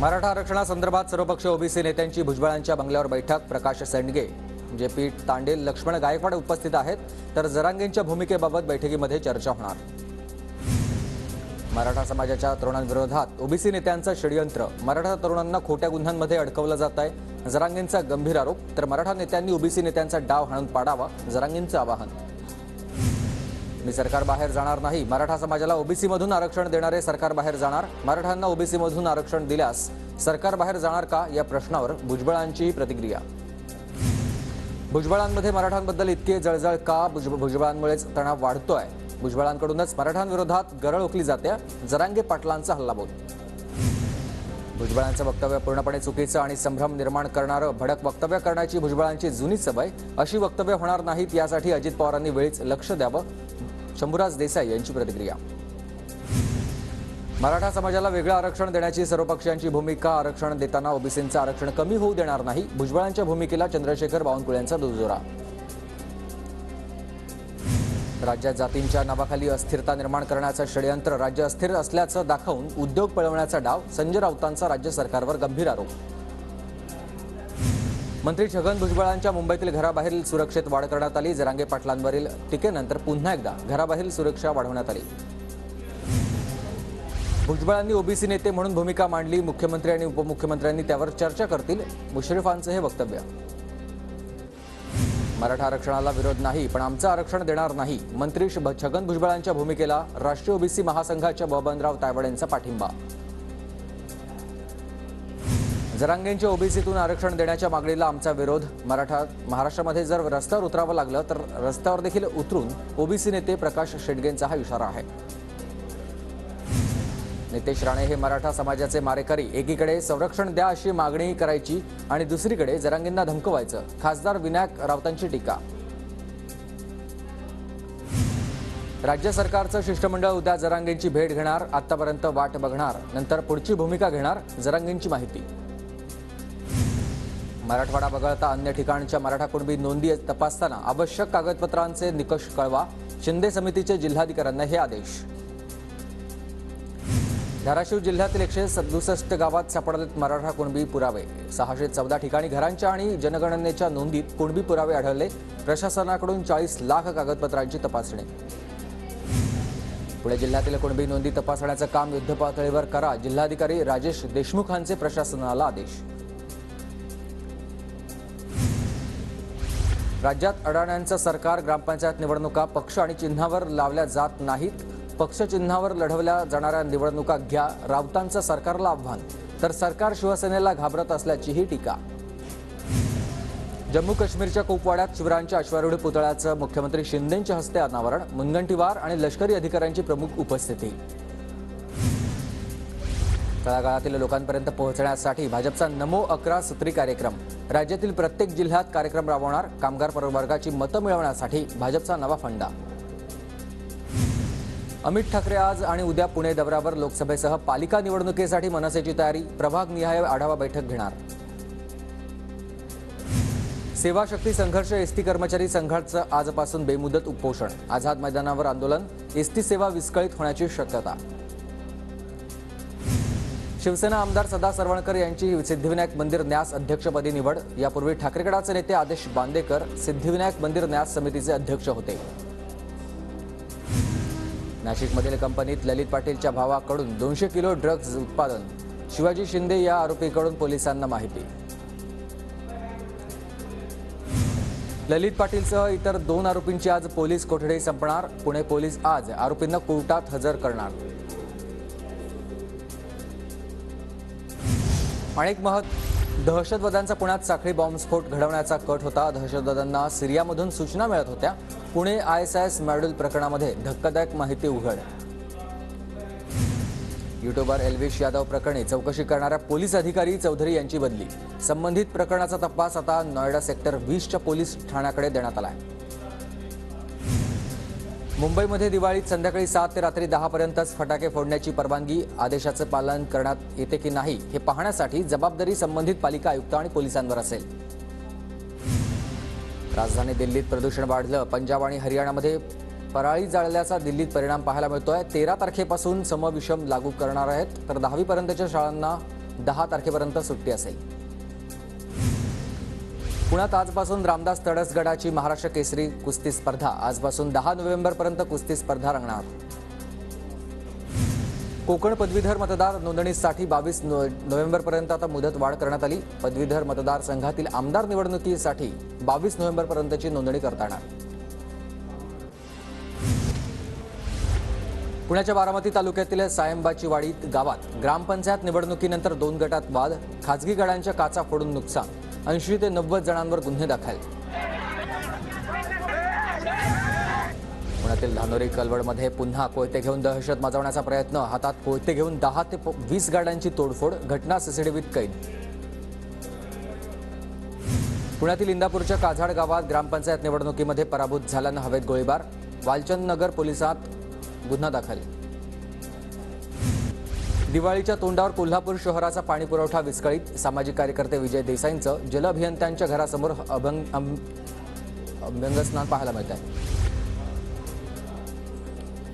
मराठा आरक्षणासंदर्भात सर्वपक्षीय ओबीसी नेत्यांची भुजबळांच्या बंगल्यावर बैठक. प्रकाश सेंडगे, जेपी तांडेल, लक्ष्मण गायकवाड उपस्थित आहेत, तर जरांगेंच्या भूमिकेबाबत बैठकीमध्ये चर्चा होणार. मराठा समाजाच्या तरुणांविरोधात ओबीसी नेत्यांचं षडयंत्र. मराठा तरुणांना खोट्या गुन्ह्यांमध्ये अडकवलं जात आहे. जरांगेंचा गंभीर आरोप. तर मराठा नेत्यांनी ओबीसी नेत्यांचा डाव हाणून पाडावा, जरांगेंचं आवाहन. मी सरकार बाहेर जाणार नाही. मराठा समाजाला ओबीसीमधून आरक्षण देणारे सरकार बाहेर जाणार. मराठांना ओबीसीमधून आरक्षण दिल्यास सरकार बाहेर जाणार का, या प्रश्नावर भुजबळांची प्रतिक्रिया. भुजबळांमध्ये मराठांबद्दल इतके जळजळ का? भुजबळांमुळेच तणाव वाढतोय. भुजबळांकडूनच मराठांविरोधात गरळ ओकली जाते. जरांगे पाटलांचा हल्लाबोल. भुजबळांचं वक्तव्य पूर्णपणे चुकीचं आणि संभ्रम निर्माण करणारं भडक वक्तव्य करण्याची भुजबळांची जुनी सवय. अशी वक्तव्य होणार नाहीत, यासाठी अजित पवारांनी वेळीच लक्ष द्यावं. शंभूराज देसाई यांची प्रतिक्रिया. मराठा समाजाला वेगळं आरक्षण देण्याची सर्वपक्षीयांची भूमिका. आरक्षण देताना ओबीसींचं आरक्षण कमी होऊ देणार नाही. भुजबळांच्या भूमिकेला चंद्रशेखर बावनकुळे यांचा दुजोरा. राज्यात जातींच्या नावाखाली अस्थिरता निर्माण करण्याचं षडयंत्र. राज्य अस्थिर असल्याचं दाखवून उद्योग पळवण्याचा डाव. संजय राऊतांचा राज्य सरकारवर गंभीर आरोप. मंत्री छगन भुजबळांच्या मुंबईतील घराबाहेरील सुरक्षेत वाढ करण्यात आली. जरांगे पाटलांवरील टीकेनंतर पुन्हा एकदा घराबाहेरील सुरक्षा वाढवण्यात आली. भुजबळांनी ओबीसी नेते म्हणून भूमिका मांडली. मुख्यमंत्री आणि उपमुख्यमंत्र्यांनी त्यावर चर्चा करतील. मुश्रीफांचं हे वक्तव्य. मराठा आरक्षणाला विरोध नाही, पण आमचं आरक्षण देणार नाही. मंत्री छगन भुजबळांच्या भूमिकेला राष्ट्रीय ओबीसी महासंघाच्या बबनराव तायवाडेंचा पाठिंबा. जरांगेंच्या ओबीसीतून आरक्षण देण्याच्या मागणीला आमचा विरोध. महाराष्ट्रामध्ये जर रस्त्यावर उतरावं लागलं तर रस्त्यावर देखील उतरून ओबीसी नेते. प्रकाश शेंडगेंचा हा इशारा आहे. नितेश राणे हे मराठा समाजाचे मारेकरी. एकीकडे संरक्षण द्या अशी मागणी करायची आणि दुसरीकडे जरांगेंना धमकवायचं. खासदार विनायक राऊतांची टीका. राज्य सरकारचं शिष्टमंडळ उद्या जरांगेंची भेट घेणार. आतापर्यंत वाट बघणार, नंतर पुढची भूमिका घेणार. जरांगेंची माहिती. मराठवाडा वगळता अन्य ठिकाणच्या मराठा कुणबी नोंदी तपासताना आवश्यक कागदपत्रांचे निकष कळवा. शिंदे समितीचे जिल्हाधिकाऱ्यांना हे आदेश. धाराशिव जिल्ह्यातील 167 गावात सापडलेत मराठा कुणबी पुरावे. 614 ठिकाणी घरांच्या आणि जनगणनेच्या नोंदीत कुणबी पुरावे आढळले. प्रशासनाकडून 40 लाख कागदपत्रांची तपासणी. पुणे जिल्ह्यातील कुणबी नोंदी तपासण्याचं काम युद्धपातळीवर करा. जिल्हाधिकारी राजेश देशमुखांचे प्रशासनाला आदेश. राज्यात अडाण्यांचं सरकार. ग्रामपंचायत निवडणुका पक्ष आणि चिन्हावर लावल्या जात नाहीत. पक्ष चिन्हावर लढवल्या जाणाऱ्या निवडणुका घ्या. राऊतांचं सरकारला आव्हान. तर सरकार शिवसेनेला घाबरत असल्याचीही टीका. जम्मू काश्मीरच्या कुपवाड्यात शिवरायांच्या अश्वारूढ पुतळ्याचं मुख्यमंत्री शिंदेंच्या हस्ते अनावरण. मुनगंटीवार आणि लष्करी अधिकाऱ्यांची प्रमुख उपस्थिती. तळागाळातील लोकांपर्यंत पोहोचण्यासाठी भाजपचा नमो 11 सूत्री कार्यक्रम. राज्यातील प्रत्येक जिल्ह्यात कार्यक्रम राबवणार. कामगार प्रवर्गाची मतं मिळवण्यासाठी भाजपचा नवा फंडा. अमित ठाकरे आज आणि उद्या पुणे दौऱ्यावर. लोकसभेसह पालिका निवडणुकीसाठी मनसेची तयारी. प्रभागनिहाय आढावा बैठक घेणार. सेवाशक्ती संघर्ष एसटी कर्मचारी संघाचं आजपासून बेमुदत उपोषण. आझाद मैदानावर आंदोलन. एसटी सेवा विस्कळीत होण्याची शक्यता. शिवसेना आमदार सदा सरवणकर यांची सिद्धिविनायक मंदिर न्यास अध्यक्षपदी निवड. यापूर्वी ठाकरेगडाचे नेते आदेश बांदेकर सिद्धिविनायक मंदिर न्यास समितीचे अध्यक्ष होते. नाशिकमधील कंपनीत ललित पाटीलच्या भावाकडून 200 किलो ड्रग्ज उत्पादन. शिवाजी शिंदे या आरोपीकडून पोलिसांना माहिती. ललित पाटीलसह इतर 2 आरोपींची आज पोलीस कोठडी संपणार. पुणे पोलीस आज आरोपींना कोर्टात हजर करणार. अनेक दहशतवाद्यांचा पुण्यात साखळी बॉम्बस्फोट घडवण्याचा कट होता. दहशतवाद्यांना सिरियामधून सूचना मिळत होत्या. पुणे ISIS मॉड्यूल प्रकरणामध्ये धक्कादायक माहिती उघड. युट्यूबर एल्विश यादव प्रकरणी चौकशी करणाऱ्या पोलीस अधिकारी चौधरी यांची बदली. संबंधित प्रकरणाचा तपास आता नोएडा सेक्टर 20च्या पोलीस ठाण्याकडे देण्यात आला आहे. मुंबईमध्ये दिवाळीत संध्याकाळी 7 ते रात्री 10 पर्यंतच फटाके फोडण्याची परवानगी. आदेशाचं पालन करण्यात येते की नाही हे पाहण्यासाठी जबाबदारी संबंधित पालिका आयुक्त आणि पोलिसांवर असेल. राजधानी दिल्लीत प्रदूषण वाढलं. पंजाब आणि हरियाणामध्ये पराळी जाळल्याचा दिल्लीत परिणाम पाहायला मिळतोय. 13 तारखेपासून समविषम लागू करणार आहेत. तर 10वी पर्यंतच्या शाळांना 10 तारखेपर्यंत सुट्टी असेल. पुण्यात आजपासून रामदास तडस गटाची महाराष्ट्र केसरी कुस्ती स्पर्धा. आजपासून 10 नोव्हेंबरपर्यंत कुस्ती स्पर्धा रंगणार. कोकण पदवीधर मतदार नोंदणीसाठी 22 नोव्हेंबरपर्यंत आता मुदत वाढ करण्यात आली. पदवीधर मतदारसंघातील आमदार निवडणुकीसाठी 22 नोव्हेंबरपर्यंतची नोंदणी करता येणार. पुण्याच्या बारामती तालुक्यातील सायंबाची वाडी गावात ग्रामपंचायत निवडणुकीनंतर 2 गटात वाद. खासगी गाड्यांच्या काचा फोडून नुकसान. 80 ते 90 जणांवर गुन्हे दाखल. पुण्यातील धानोरी कलवडमध्ये पुन्हा कोयते घेऊन दहशत माजवण्याचा प्रयत्न. हातात कोयते घेऊन 10 ते 20 गाड्यांची तोडफोड. घटना सीसीटीव्हीत कैद. पुण्यातील इंदापूरच्या काझाड गावात ग्रामपंचायत निवडणुकीमध्ये पराभूत झाल्यानं हवेत गोळीबार. वालचंद नगर पोलिसात गुन्हा दाखल. दिवाळीच्या तोंडावर कोल्हापूर शहराचा पाणी पुरवठा विस्कळीत. सामाजिक कार्यकर्ते विजय देसाईंचं जल अभियंत्यांच्या घरासमोर अभ्यंगस्नान पाहायला मिळत आहे.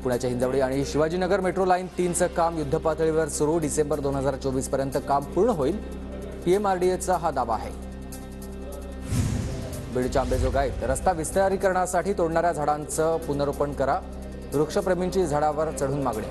पुण्याच्या हिंजवडी आणि शिवाजीनगर मेट्रो लाईन 3चं काम युद्धपातळीवर सुरू. डिसेंबर 2024 पर्यंत काम पूर्ण होईल, पीएमआरडीएचा हा दावा आहे. बीडच्या अंबेजोगाईत रस्ता विस्तारीकरणासाठी तोडणाऱ्या झाडांचं पुनरोपण करा. वृक्षप्रेमींची झाडावर चढून मागणी.